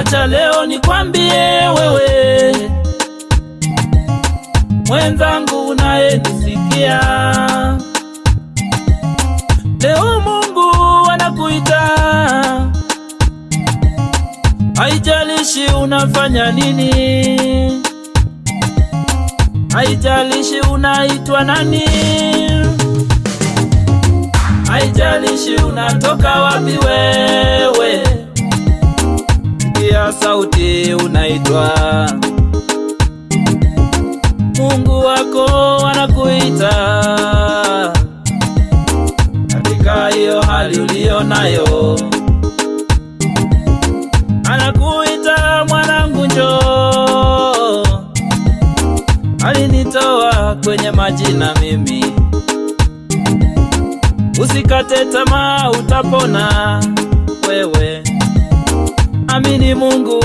Acha leo nikwambie wewe mwenzangu unayenisikia, leo Mungu anakuita. Haijalishi unafanya nini, haijalishi unaitwa nani, haijalishi unatoka wapi wewe, sikia sauti unaitwa. Mungu wako anakuita katika hiyo hali ulio nayo. Anakuita mwanangu, njoo. Alinitoa kwenye majina mimi. Usikate tamaa, utapona wewe. Amini Mungu.